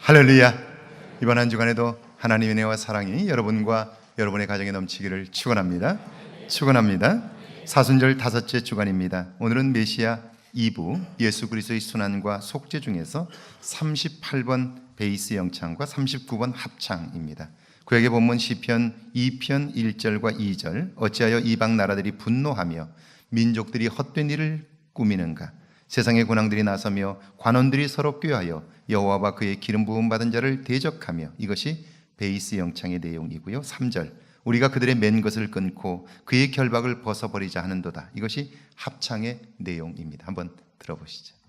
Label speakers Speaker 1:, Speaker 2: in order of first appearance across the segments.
Speaker 1: 할렐루야. 이번 한 주간에도 하나님의 은혜와 사랑이 여러분과 여러분의 가정에 넘치기를 축원합니다. 사순절 다섯째 주간입니다. 오늘은 메시아 2부 예수 그리스도의 순환과 속죄 중에서 38번 베이스 영창과 39번 합창입니다. 구약의 본문 시편 2편 1절과 2절, 어찌하여 이방 나라들이 분노하며 민족들이 헛된 일을 꾸미는가? 세상의 군왕들이 나서며 관원들이 서로 꾀하여 여호와와 그의 기름 부음 받은 자를 대적하며, 이것이 베이스 영창의 내용이고요. 3절, 우리가 그들의 맨 것을 끊고 그의 결박을 벗어버리자 하는도다. 이것이 합창의 내용입니다. 한번 들어보시죠.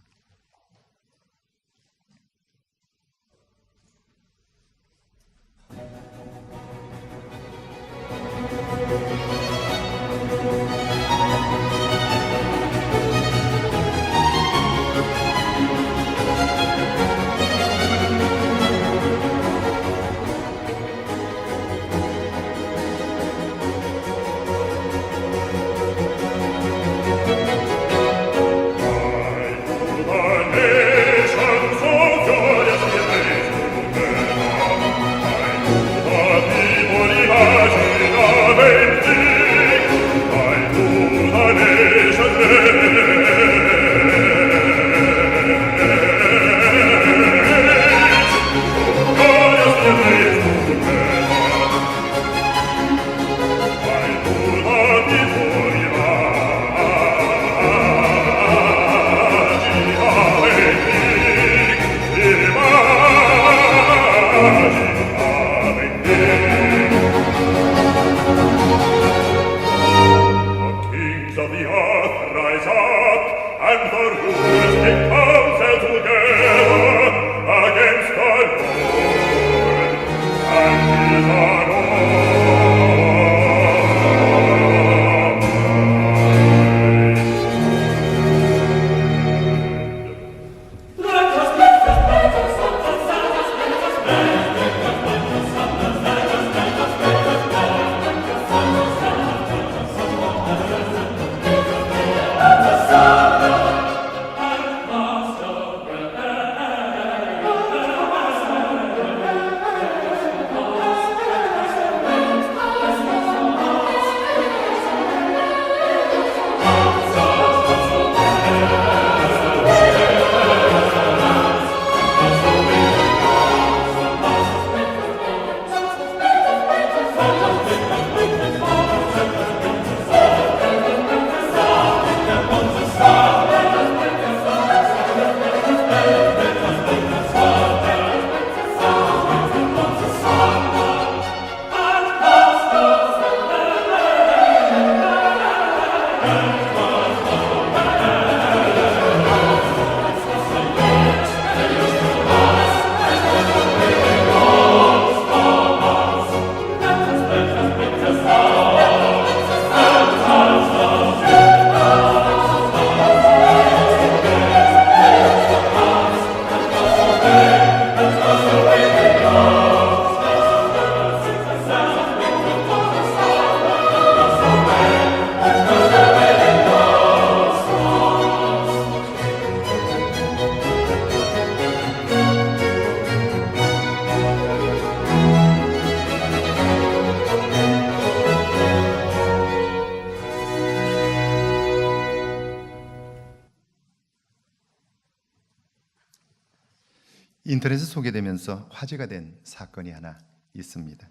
Speaker 1: 인터넷에 소개되면서 화제가 된 사건이 하나 있습니다.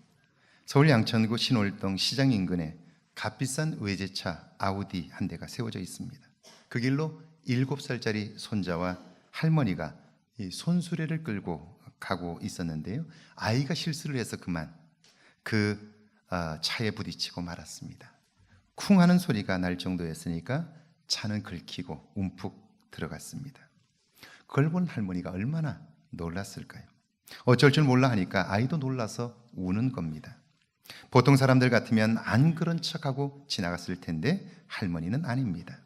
Speaker 1: 서울 양천구 신월동 시장 인근에 값비싼 외제차 아우디 한 대가 세워져 있습니다. 그 길로 7살짜리 손자와 할머니가 이 손수레를 끌고 가고 있었는데요, 아이가 실수를 해서 그만 그 차에 부딪히고 말았습니다. 쿵 하는 소리가 날 정도였으니까 차는 긁히고 움푹 들어갔습니다. 그걸 본 할머니가 얼마나 놀랐을까요? 어쩔 줄 몰라 하니까 아이도 놀라서 우는 겁니다. 보통 사람들 같으면 안 그런 척하고 지나갔을 텐데 할머니는 아닙니다.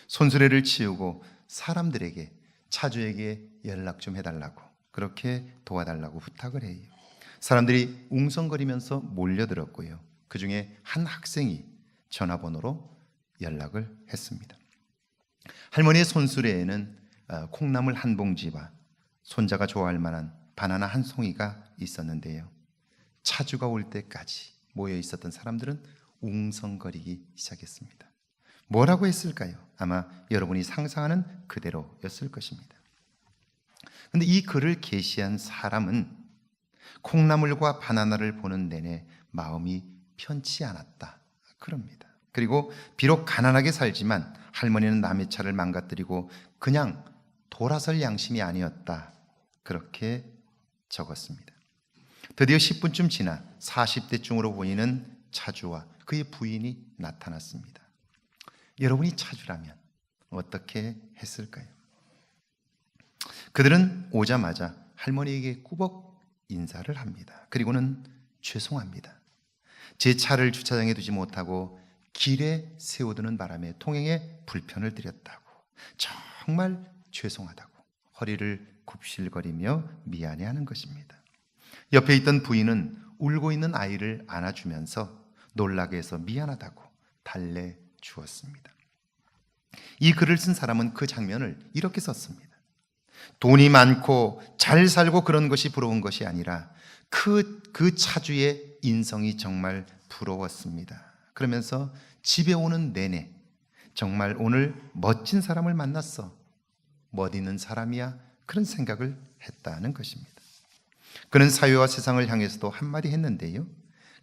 Speaker 1: 손수레를 치우고 사람들에게, 차주에게 연락 좀 해달라고, 그렇게 도와달라고 부탁을 해요. 사람들이 웅성거리면서 몰려들었고요, 그 중에 한 학생이 전화번호로 연락을 했습니다. 할머니의 손수레에는 콩나물 한 봉지와 손자가 좋아할 만한 바나나 한 송이가 있었는데요. 차주가 올 때까지 모여 있었던 사람들은 웅성거리기 시작했습니다. 뭐라고 했을까요? 아마 여러분이 상상하는 그대로였을 것입니다. 그런데 이 글을 게시한 사람은 콩나물과 바나나를 보는 내내 마음이 편치 않았다 그럽니다. 그리고 비록 가난하게 살지만 할머니는 남의 차를 망가뜨리고 그냥 돌아설 양심이 아니었다 그렇게 적었습니다. 드디어 10분쯤 지나 40대쯤으로 보이는 차주와 그의 부인이 나타났습니다. 여러분이 차주라면 어떻게 했을까요? 그들은 오자마자 할머니에게 꾸벅 인사를 합니다. 그리고는 죄송합니다. 제 차를 주차장에 두지 못하고 길에 세워두는 바람에 통행에 불편을 드렸다고, 정말 죄송하다고 허리를 굽실거리며 미안해하는 것입니다. 옆에 있던 부인은 울고 있는 아이를 안아주면서 놀라게 해서 미안하다고 달래주었습니다. 이 글을 쓴 사람은 그 장면을 이렇게 썼습니다. 돈이 많고 잘 살고 그런 것이 부러운 것이 아니라 그 차주의 인성이 정말 부러웠습니다. 그러면서 집에 오는 내내 정말 오늘 멋진 사람을 만났어, 멋있는 사람이야, 그런 생각을 했다는 것입니다. 그는 사회와 세상을 향해서도 한마디 했는데요,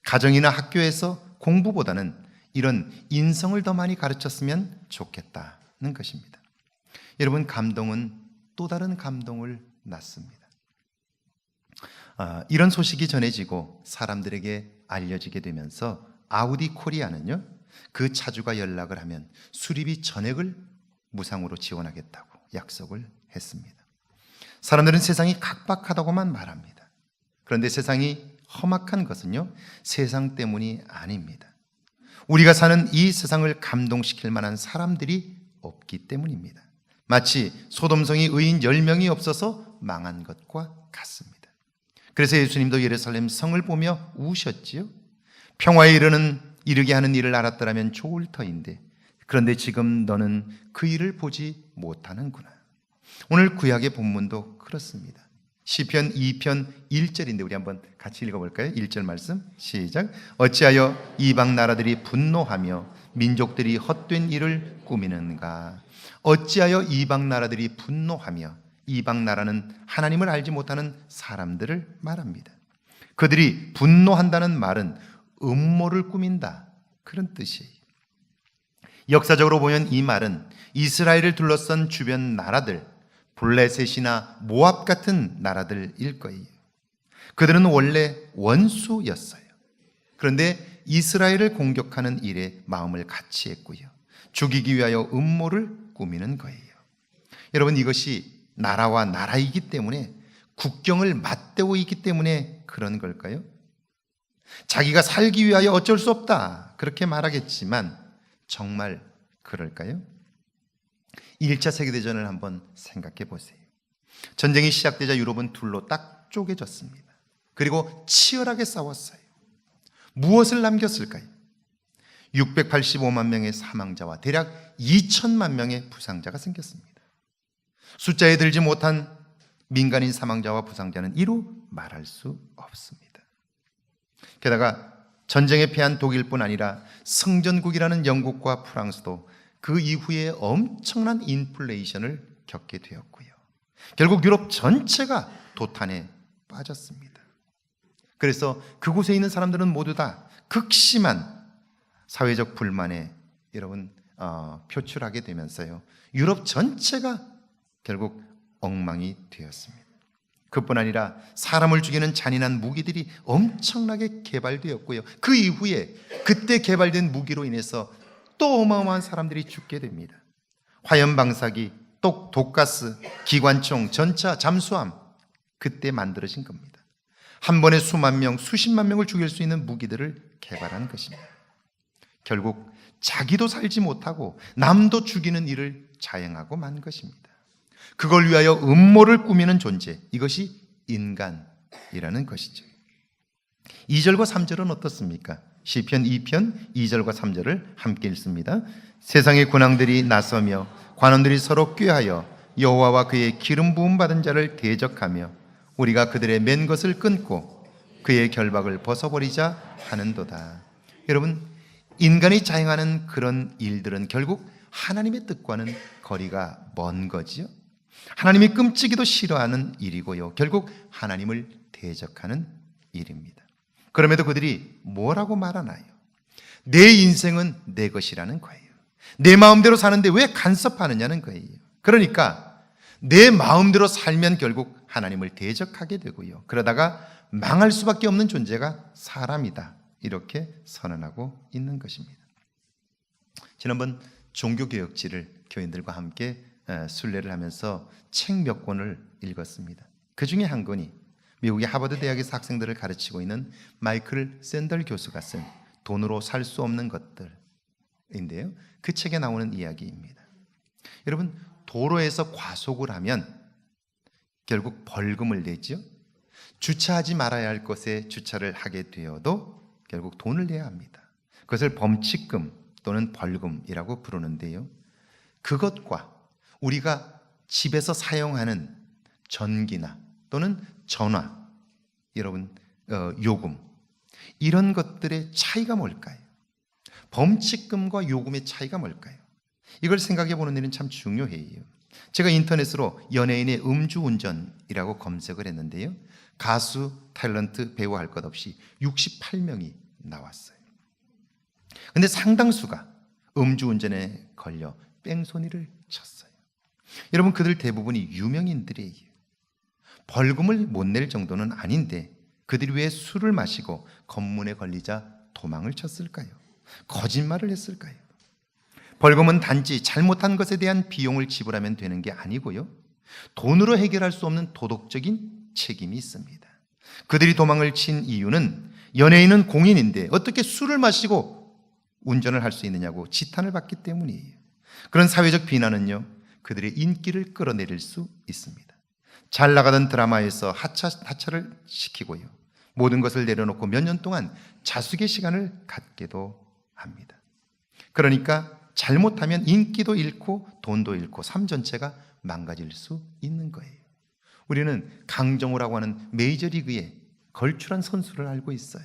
Speaker 1: 가정이나 학교에서 공부보다는 이런 인성을 더 많이 가르쳤으면 좋겠다는 것입니다. 여러분, 감동은 또 다른 감동을 낳습니다. 이런 소식이 전해지고 사람들에게 알려지게 되면서 아우디 코리아는요, 그 차주가 연락을 하면 수리비 전액을 무상으로 지원하겠다고 약속을 했습니다. 사람들은 세상이 각박하다고만 말합니다. 그런데 세상이 험악한 것은요, 세상 때문이 아닙니다. 우리가 사는 이 세상을 감동시킬 만한 사람들이 없기 때문입니다. 마치 소돔성이 의인 10명이 없어서 망한 것과 같습니다. 그래서 예수님도 예루살렘 성을 보며 우셨지요. 평화에 이르게 하는 일을 알았더라면 좋을 터인데 그런데 지금 너는 그 일을 보지 못하는구나. 오늘 구약의 본문도 그렇습니다. 시편 2편 1절인데 우리 한번 같이 읽어볼까요? 1절 말씀 시작. 어찌하여 이방 나라들이 분노하며 민족들이 헛된 일을 꾸미는가. 어찌하여 이방 나라들이 분노하며, 이방 나라는 하나님을 알지 못하는 사람들을 말합니다. 그들이 분노한다는 말은 음모를 꾸민다, 그런 뜻이에요. 역사적으로 보면 이 말은 이스라엘을 둘러싼 주변 나라들, 블레셋이나 모압 같은 나라들일 거예요. 그들은 원래 원수였어요. 그런데 이스라엘을 공격하는 일에 마음을 같이 했고요, 죽이기 위하여 음모를 꾸미는 거예요. 여러분, 이것이 나라와 나라이기 때문에, 국경을 맞대고 있기 때문에 그런 걸까요? 자기가 살기 위하여 어쩔 수 없다 그렇게 말하겠지만 정말 그럴까요? 1차 세계대전을 한번 생각해 보세요. 전쟁이 시작되자 유럽은 둘로 딱 쪼개졌습니다. 그리고 치열하게 싸웠어요. 무엇을 남겼을까요? 685만 명의 사망자와 대략 2천만 명의 부상자가 생겼습니다. 숫자에 들지 못한 민간인 사망자와 부상자는 이루 말할 수 없습니다. 게다가 전쟁에 패한 독일뿐 아니라 승전국이라는 영국과 프랑스도 그 이후에 엄청난 인플레이션을 겪게 되었고요, 결국 유럽 전체가 도탄에 빠졌습니다. 그래서 그곳에 있는 사람들은 모두 다 극심한 사회적 불만에 여러분 표출하게 되면서요, 유럽 전체가 결국 엉망이 되었습니다. 그뿐 아니라 사람을 죽이는 잔인한 무기들이 엄청나게 개발되었고요, 그 이후에 그때 개발된 무기로 인해서 또 어마어마한 사람들이 죽게 됩니다. 화염방사기, 독가스, 기관총, 전차, 잠수함, 그때 만들어진 겁니다. 한 번에 수만 명, 수십만 명을 죽일 수 있는 무기들을 개발한 것입니다. 결국 자기도 살지 못하고 남도 죽이는 일을 자행하고 만 것입니다. 그걸 위하여 음모를 꾸미는 존재, 이것이 인간이라는 것이죠. 2절과 3절은 어떻습니까? 시편 2편 2절과 3절을 함께 읽습니다. 세상의 군왕들이 나서며 관원들이 서로 꾀하여 여호와와 그의 기름 부음 받은 자를 대적하며 우리가 그들의 맨 것을 끊고 그의 결박을 벗어버리자 하는도다. 여러분, 인간이 자행하는 그런 일들은 결국 하나님의 뜻과는 거리가 먼 거지요. 하나님이 끔찍이도 싫어하는 일이고요. 결국 하나님을 대적하는 일입니다. 그럼에도 그들이 뭐라고 말하나요? 내 인생은 내 것이라는 거예요. 내 마음대로 사는데 왜 간섭하느냐는 거예요. 그러니까 내 마음대로 살면 결국 하나님을 대적하게 되고요. 그러다가 망할 수밖에 없는 존재가 사람이다. 이렇게 선언하고 있는 것입니다. 지난번 종교개혁지를 교인들과 함께 순례를 하면서 책 몇 권을 읽었습니다. 그 중에 한 권이 미국의 하버드 대학에서 학생들을 가르치고 있는 마이클 샌들 교수가 쓴 돈으로 살 수 없는 것들인데요. 그 책에 나오는 이야기입니다. 여러분, 도로에서 과속을 하면 결국 벌금을 내죠. 주차하지 말아야 할 곳에 주차를 하게 되어도 결국 돈을 내야 합니다. 그것을 범칙금 또는 벌금이라고 부르는데요. 그것과 우리가 집에서 사용하는 전기나 또는 전화, 여러분 요금, 이런 것들의 차이가 뭘까요? 범칙금과 요금의 차이가 뭘까요? 이걸 생각해 보는 일은 참 중요해요. 제가 인터넷으로 연예인의 음주운전이라고 검색을 했는데요. 가수, 탤런트, 배우 할 것 없이 68명이 나왔어요. 근데 상당수가 음주운전에 걸려 뺑소니를 쳤어요. 여러분, 그들 대부분이 유명인들이에요. 벌금을 못 낼 정도는 아닌데 그들이 왜 술을 마시고 검문에 걸리자 도망을 쳤을까요? 거짓말을 했을까요? 벌금은 단지 잘못한 것에 대한 비용을 지불하면 되는 게 아니고요. 돈으로 해결할 수 없는 도덕적인 책임이 있습니다. 그들이 도망을 친 이유는 연예인은 공인인데 어떻게 술을 마시고 운전을 할 수 있느냐고 지탄을 받기 때문이에요. 그런 사회적 비난은요, 그들의 인기를 끌어내릴 수 있습니다. 잘 나가던 드라마에서 하차를 시키고요. 모든 것을 내려놓고 몇 년 동안 자숙의 시간을 갖게도 합니다. 그러니까 잘못하면 인기도 잃고 돈도 잃고 삶 전체가 망가질 수 있는 거예요. 우리는 강정호라고 하는 메이저리그에 걸출한 선수를 알고 있어요.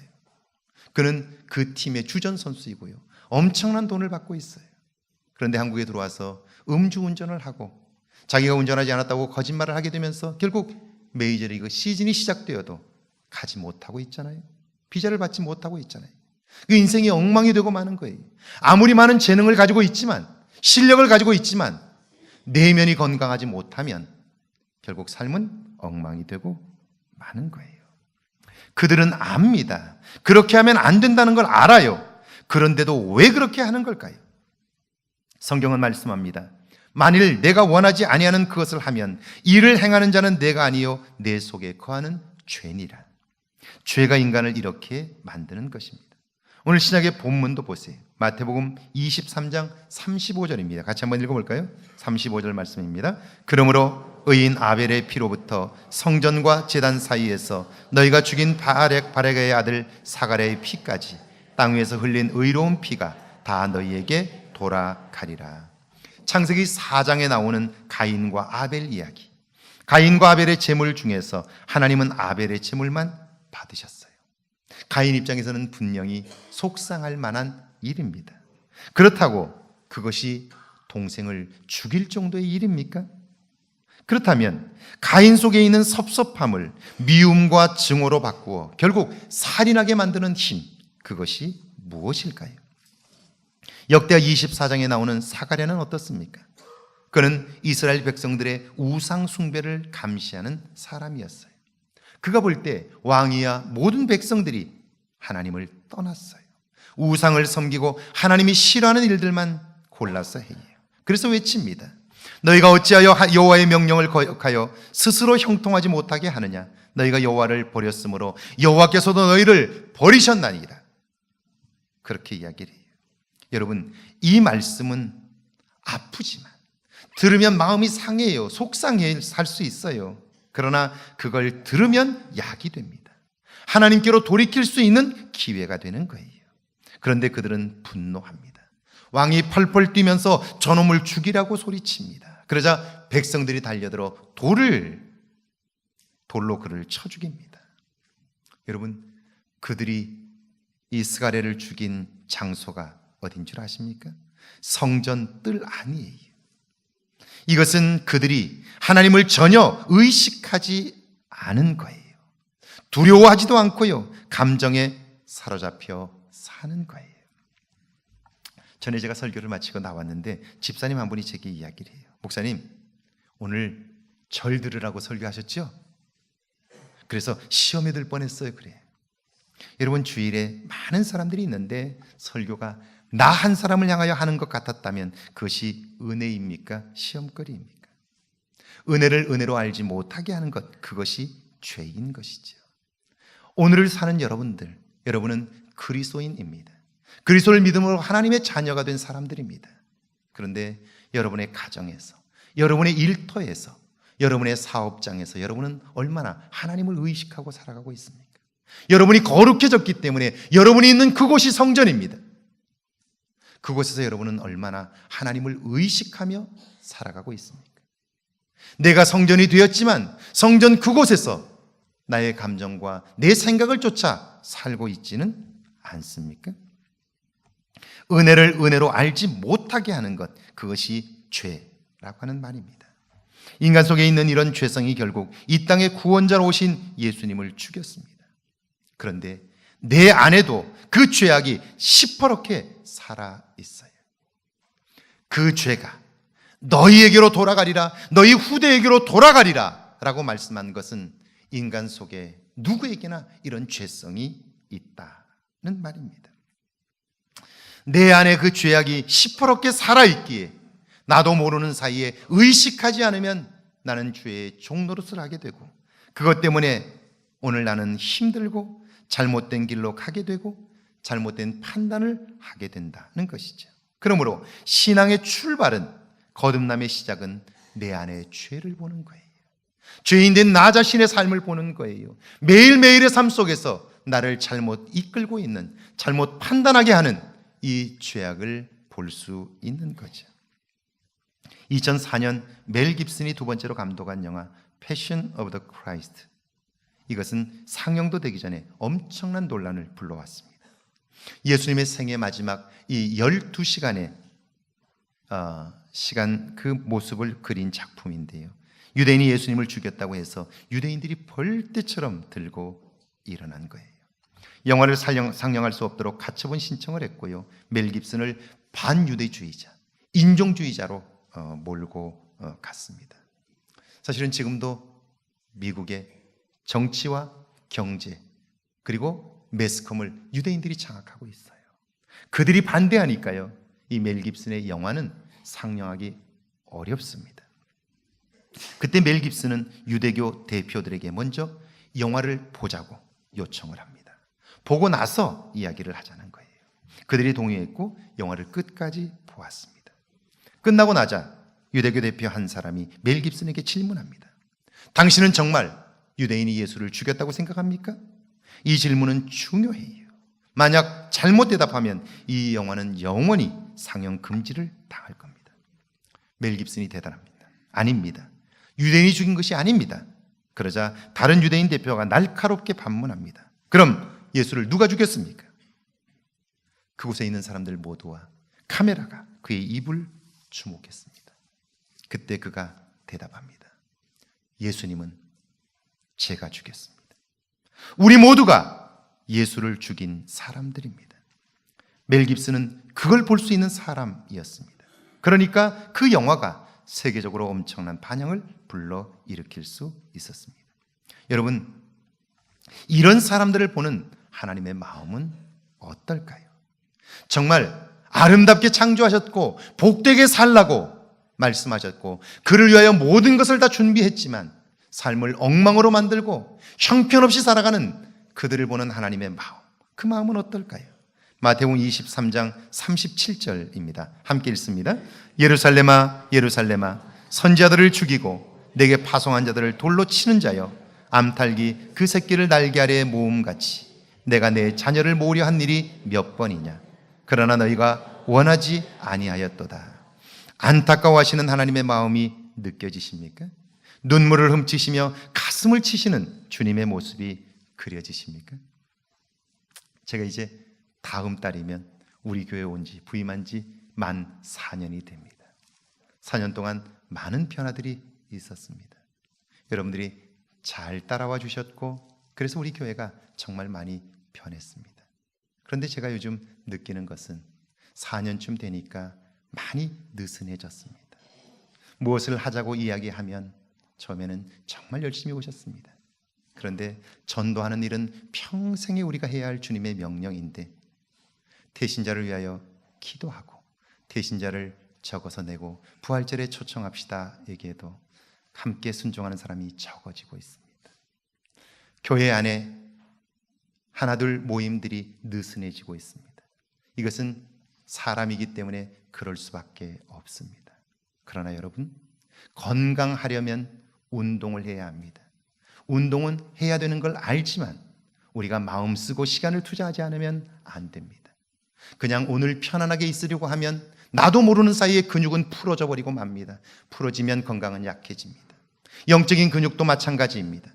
Speaker 1: 그는 그 팀의 주전 선수이고요. 엄청난 돈을 받고 있어요. 그런데 한국에 들어와서 음주운전을 하고 자기가 운전하지 않았다고 거짓말을 하게 되면서 결국 메이저리그 시즌이 시작되어도 가지 못하고 있잖아요. 비자를 받지 못하고 있잖아요. 그 인생이 엉망이 되고 마는 거예요. 아무리 많은 재능을 가지고 있지만, 실력을 가지고 있지만 내면이 건강하지 못하면 결국 삶은 엉망이 되고 마는 거예요. 그들은 압니다. 그렇게 하면 안 된다는 걸 알아요. 그런데도 왜 그렇게 하는 걸까요? 성경은 말씀합니다. 만일 내가 원하지 아니하는 그것을 하면 이를 행하는 자는 내가 아니요 내 속에 거하는 죄니라. 죄가 인간을 이렇게 만드는 것입니다. 오늘 신약의 본문도 보세요. 마태복음 23장 35절입니다. 같이 한번 읽어볼까요? 35절 말씀입니다. 그러므로 의인 아벨의 피로부터 성전과 제단 사이에서 너희가 죽인 바레가의 아들 사가랴의 피까지 땅 위에서 흘린 의로운 피가 다 너희에게 돌아가리라. 창세기 4장에 나오는 가인과 아벨 이야기. 가인과 아벨의 제물 중에서 하나님은 아벨의 제물만 받으셨어요. 가인 입장에서는 분명히 속상할 만한 일입니다. 그렇다고 그것이 동생을 죽일 정도의 일입니까? 그렇다면 가인 속에 있는 섭섭함을 미움과 증오로 바꾸어 결국 살인하게 만드는 힘, 그것이 무엇일까요? 역대하 24장에 나오는 사가랴는 어떻습니까? 그는 이스라엘 백성들의 우상 숭배를 감시하는 사람이었어요. 그가 볼 때 왕이야 모든 백성들이 하나님을 떠났어요. 우상을 섬기고 하나님이 싫어하는 일들만 골라서 해요. 그래서 외칩니다. 너희가 어찌하여 여호와의 명령을 거역하여 스스로 형통하지 못하게 하느냐? 너희가 여호와를 버렸으므로 여호와께서도 너희를 버리셨나니이다. 그렇게 이야기를 해요. 여러분, 이 말씀은 아프지만 들으면 마음이 상해요. 속상해 할 수 있어요. 그러나 그걸 들으면 약이 됩니다. 하나님께로 돌이킬 수 있는 기회가 되는 거예요. 그런데 그들은 분노합니다. 왕이 펄펄 뛰면서 저놈을 죽이라고 소리칩니다. 그러자 백성들이 달려들어 돌을 돌로 그를 쳐 죽입니다. 여러분, 그들이 이 스가랴를 죽인 장소가 어딘 줄 아십니까? 성전 뜰 안이에요. 이것은 그들이 하나님을 전혀 의식하지 않은 거예요. 두려워하지도 않고요, 감정에 사로잡혀 사는 거예요. 전에 제가 설교를 마치고 나왔는데 집사님 한 분이 제게 이야기를 해요. 목사님, 오늘 절 들으라고 설교하셨죠? 그래서 시험에 들 뻔했어요. 그래. 여러분, 주일에 많은 사람들이 있는데 설교가 나 한 사람을 향하여 하는 것 같았다면 그것이 은혜입니까? 시험거리입니까? 은혜를 은혜로 알지 못하게 하는 것, 그것이 죄인 것이죠. 오늘을 사는 여러분들, 여러분은 그리스도인입니다. 그리스도를 믿음으로 하나님의 자녀가 된 사람들입니다. 그런데 여러분의 가정에서, 여러분의 일터에서, 여러분의 사업장에서 여러분은 얼마나 하나님을 의식하고 살아가고 있습니까? 여러분이 거룩해졌기 때문에 여러분이 있는 그곳이 성전입니다. 그곳에서 여러분은 얼마나 하나님을 의식하며 살아가고 있습니까? 내가 성전이 되었지만 성전 그곳에서 나의 감정과 내 생각을 쫓아 살고 있지는 않습니까? 은혜를 은혜로 알지 못하게 하는 것, 그것이 죄라고 하는 말입니다. 인간 속에 있는 이런 죄성이 결국 이 땅의 구원자로 오신 예수님을 죽였습니다. 그런데 내 안에도 그 죄악이 시퍼렇게 살아 있어요. 그 죄가 너희에게로 돌아가리라, 너희 후대에게로 돌아가리라 라고 말씀한 것은 인간 속에 누구에게나 이런 죄성이 있다는 말입니다. 내 안에 그 죄악이 시퍼렇게 살아있기에 나도 모르는 사이에 의식하지 않으면 나는 죄의 종노릇을 하게 되고, 그것 때문에 오늘 나는 힘들고 잘못된 길로 가게 되고 잘못된 판단을 하게 된다는 것이죠. 그러므로 신앙의 출발은, 거듭남의 시작은 내 안에 죄를 보는 거예요. 죄인된 나 자신의 삶을 보는 거예요. 매일매일의 삶 속에서 나를 잘못 이끌고 있는, 잘못 판단하게 하는 이 죄악을 볼 수 있는 거죠. 2004년 멜 깁슨이 두 번째로 감독한 영화 Passion of the Christ, 이것은 상영도 되기 전에 엄청난 논란을 불러왔습니다. 예수님의 생애 마지막 이 12시간의 시간, 그 모습을 그린 작품인데요, 유대인이 예수님을 죽였다고 해서 유대인들이 벌떼처럼 들고 일어난 거예요. 영화를 상영할 수 없도록 가처분 신청을 했고요, 멜 깁슨을 반유대주의자, 인종주의자로 몰고 갔습니다. 사실은 지금도 미국의 정치와 경제 그리고 매스컴을 유대인들이 장악하고 있어요. 그들이 반대하니까요, 이 멜 깁슨의 영화는 상영하기 어렵습니다. 그때 멜 깁슨은 유대교 대표들에게 먼저 영화를 보자고 요청을 합니다. 보고 나서 이야기를 하자는 거예요. 그들이 동의했고 영화를 끝까지 보았습니다. 끝나고 나자 유대교 대표 한 사람이 멜 깁슨에게 질문합니다. 당신은 정말 유대인이 예수를 죽였다고 생각합니까? 이 질문은 중요해요. 만약 잘못 대답하면 이 영화는 영원히 상영 금지를 당할 겁니다. 멜 깁슨이 대답합니다. 아닙니다. 유대인이 죽인 것이 아닙니다. 그러자 다른 유대인 대표가 날카롭게 반문합니다. 그럼 예수를 누가 죽였습니까? 그곳에 있는 사람들 모두와 카메라가 그의 입을 주목했습니다. 그때 그가 대답합니다. 예수님은 제가 죽였습니다. 우리 모두가 예수를 죽인 사람들입니다. 멜 깁슨은 그걸 볼 수 있는 사람이었습니다. 그러니까 그 영화가 세계적으로 엄청난 반향을 불러일으킬 수 있었습니다. 여러분, 이런 사람들을 보는 하나님의 마음은 어떨까요? 정말 아름답게 창조하셨고 복되게 살라고 말씀하셨고 그를 위하여 모든 것을 다 준비했지만 삶을 엉망으로 만들고 형편없이 살아가는 그들을 보는 하나님의 마음, 그 마음은 어떨까요? 마태복음 23장 37절입니다. 함께 읽습니다. 예루살렘아 예루살렘아 선지자들을 죽이고 내게 파송한 자들을 돌로 치는 자여, 암탉이 그 새끼를 날개 아래에 모음같이 내가 내 자녀를 모으려 한 일이 몇 번이냐. 그러나 너희가 원하지 아니하였도다. 안타까워하시는 하나님의 마음이 느껴지십니까? 눈물을 훔치시며 가슴을 치시는 주님의 모습이 그려지십니까? 제가 이제 다음 달이면 우리 교회 온 지 부임한 지 만 4년이 됩니다. 4년 동안 많은 변화들이 있었습니다. 여러분들이 잘 따라와 주셨고 그래서 우리 교회가 정말 많이 변했습니다. 그런데 제가 요즘 느끼는 것은 4년쯤 되니까 많이 느슨해졌습니다. 무엇을 하자고 이야기하면 처음에는 정말 열심히 오셨습니다. 그런데 전도하는 일은 평생에 우리가 해야 할 주님의 명령인데 대신자를 위하여 기도하고 대신자를 적어서 내고 부활절에 초청합시다 얘기해도 함께 순종하는 사람이 적어지고 있습니다. 교회 안에 하나둘 모임들이 느슨해지고 있습니다. 이것은 사람이기 때문에 그럴 수밖에 없습니다. 그러나 여러분, 건강하려면 운동을 해야 합니다. 운동은 해야 되는 걸 알지만 우리가 마음 쓰고 시간을 투자하지 않으면 안 됩니다. 그냥 오늘 편안하게 있으려고 하면 나도 모르는 사이에 근육은 풀어져 버리고 맙니다. 풀어지면 건강은 약해집니다. 영적인 근육도 마찬가지입니다.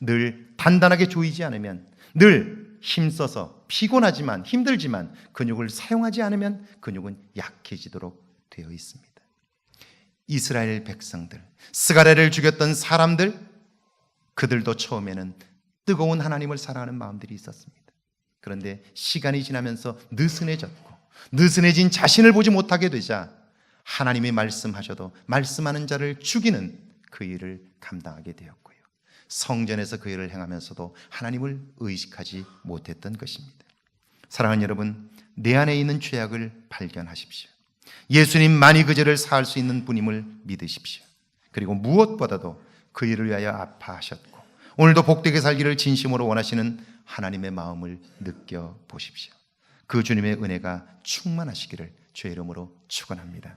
Speaker 1: 늘 단단하게 조이지 않으면, 늘 힘써서 피곤하지만 힘들지만 근육을 사용하지 않으면 근육은 약해지도록 되어 있습니다. 이스라엘 백성들, 스가랴를 죽였던 사람들, 그들도 처음에는 뜨거운 하나님을 사랑하는 마음들이 있었습니다. 그런데 시간이 지나면서 느슨해졌고 느슨해진 자신을 보지 못하게 되자 하나님이 말씀하셔도 말씀하는 자를 죽이는 그 일을 감당하게 되었고요. 성전에서 그 일을 행하면서도 하나님을 의식하지 못했던 것입니다. 사랑하는 여러분, 내 안에 있는 죄악을 발견하십시오. 예수님만이 그 죄를 사할 수 있는 분임을 믿으십시오. 그리고 무엇보다도 그 일을 위하여 아파하셨고 오늘도 복되게 살기를 진심으로 원하시는 하나님의 마음을 느껴보십시오. 그 주님의 은혜가 충만하시기를 주의 이름으로 축원합니다.